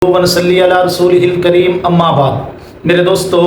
ونصلی علی رسولہ الکریم اما بعد۔ میرے دوستو،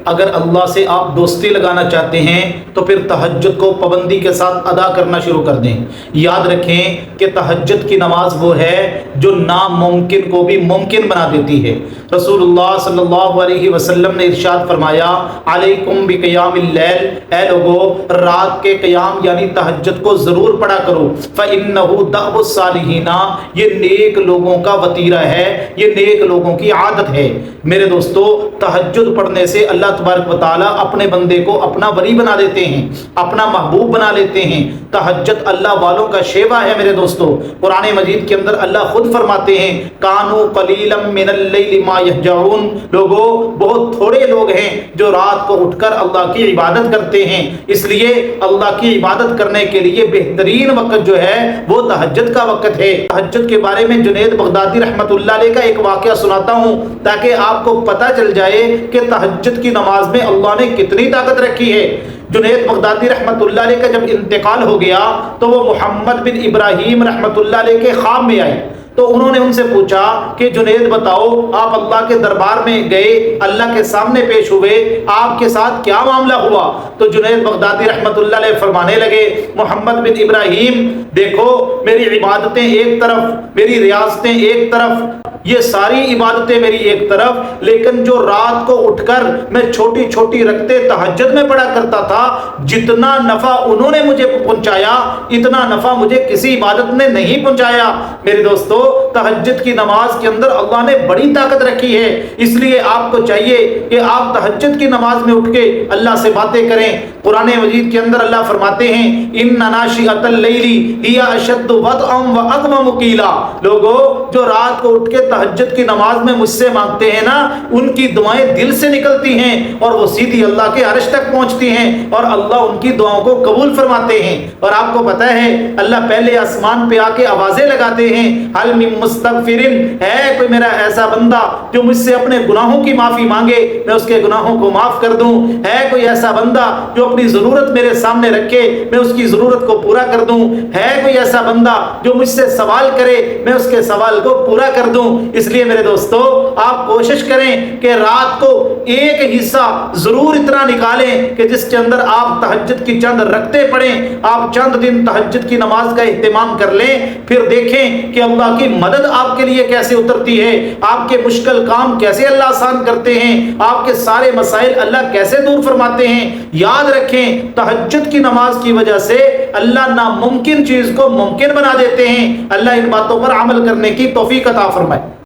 اگر اللہ سے آپ دوستی لگانا چاہتے ہیں تو پھر تہجد کو پابندی کے ساتھ ادا کرنا شروع کر دیں۔ یاد رکھیں کہ تہجد کی نماز وہ ہے جو ناممکن کو بھی ممکن بنا دیتی ہے۔ رسول اللہ صلی اللہ علیہ وسلم نے ارشاد فرمایا، علیکم بقیام اللیل، اے لوگو رات کے قیام یعنی تہجد کو ضرور پڑھا کرو، فإنہ دأب الصالحین، یہ نیک لوگوں کا وتیرہ ہے، یہ نیک لوگوں کی عادت ہے۔ میرے دوستو، تہجد پڑھنے سے اللہ تبارک و تعالیٰ اپنے بندے کو اپنا ولی بنا دیتے ہیں، اپنا محبوب بنا لیتے ہیں۔ تہجد اللہ والوں کا شیوا ہے۔ میرے دوستو، قرآن مجید کے اندر اللہ خود فرماتے ہیں، کانوا قلیلا من اللیل ما یہجعون، لوگو بہت تھوڑے لوگ ہیں جو رات کو اٹھ کر اللہ کی عبادت کرتے ہیں۔ اس لیے اللہ کی عبادت کرنے کے لیے بہترین وقت جو ہے وہ تہجد کا وقت ہے۔ تہجد کے بارے میں جنید بغدادی رحمۃ اللہ علیہ کا ایک واقعہ سناتا ہوں تاکہ آپ کو پتہ چل جائے کہ تہجد کی نماز میں اللہ نے کتنی طاقت رکھی ہے۔ جنید بغدادی رحمۃ اللہ علیہ کا جب انتقال ہو گیا تو وہ محمد بن ابراہیم رحمۃ اللہ علیہ کے خواب میں آئے، تو انہوں نے ان سے پوچھا کہ جنید بتاؤ، آپ اللہ کے دربار میں گئے، اللہ کے سامنے پیش ہوئے، آپ کے ساتھ کیا معاملہ ہوا؟ تو جنید بغدادی رحمۃ اللہ علیہ فرمانے لگے، محمد بن ابراہیم دیکھو، میری عبادتیں ایک طرف، میری ریاضتیں ایک طرف، یہ ساری عبادتیں میری ایک طرف، لیکن جو رات کو اٹھ کر میں چھوٹی چھوٹی رکعتیں تہجد میں پڑھا کرتا تھا، جتنا نفع انہوں نے مجھے پہنچایا اتنا نفع مجھے کسی عبادت نے نہیں پہنچایا۔ میرے دوستو، تہجد کی نماز کے اندر اللہ نے بڑی طاقت رکھی ہے، اس لیے آپ کو چاہیے کہ آپ تہجد کی نماز میں اٹھ کے اللہ سے باتیں کریں۔ قرآن مجید کے اندر اللہ فرماتے ہیں، ان ناشئۃ اللیل ہی اشد وطئا واقوم قیلا، لوگو جو رات کو اٹھ کے تہجد کی نماز میں مجھ سے مانگتے ہیں نا، ان کی دعائیں دل سے نکلتی ہیں اور وہ سیدھی اللہ کے عرش تک پہنچتی ہیں اور اللہ ان کی دعاؤں کو قبول فرماتے ہیں۔ اور آپ کو پتہ ہے اللہ پہلے آسمان پہ آ کے آوازیں لگاتے ہیں، حل من مستغفر، ہے کوئی میرا ایسا بندہ جو مجھ سے اپنے گناہوں کی معافی مانگے، میں اس کے گناہوں کو معاف کر دوں؟ ہے کوئی ایسا بندہ جو اپنی ضرورت میرے سامنے رکھے، میں اس کی ضرورت کو پورا کر دوں؟ ہے کوئی ایسا بندہ جو مجھ سے سوال کرے، میں اس کے سوال کو پورا کر دوں؟ اس لیے میرے دوستو، آپ کوشش کریں کہ رات کو ایک حصہ ضرور اتنا نکالیں کہ جس کے اندر آپ تہجد کی چند رکعتیں پڑھیں۔ آپ چند دن تہجد کی نماز کا اہتمام کر لیں، پھر دیکھیں کہ اللہ کی مدد آپ کے لیے کیسے اترتی ہے، آپ کے مشکل کام کیسے اللہ آسان کرتے ہیں، آپ کے سارے مسائل اللہ کیسے دور فرماتے ہیں۔ یاد رکھیں، تہجد کی نماز کی وجہ سے اللہ ناممکن چیز کو ممکن بنا دیتے ہیں۔ اللہ ان باتوں پر عمل کرنے کی توفیق عطا فرمائے۔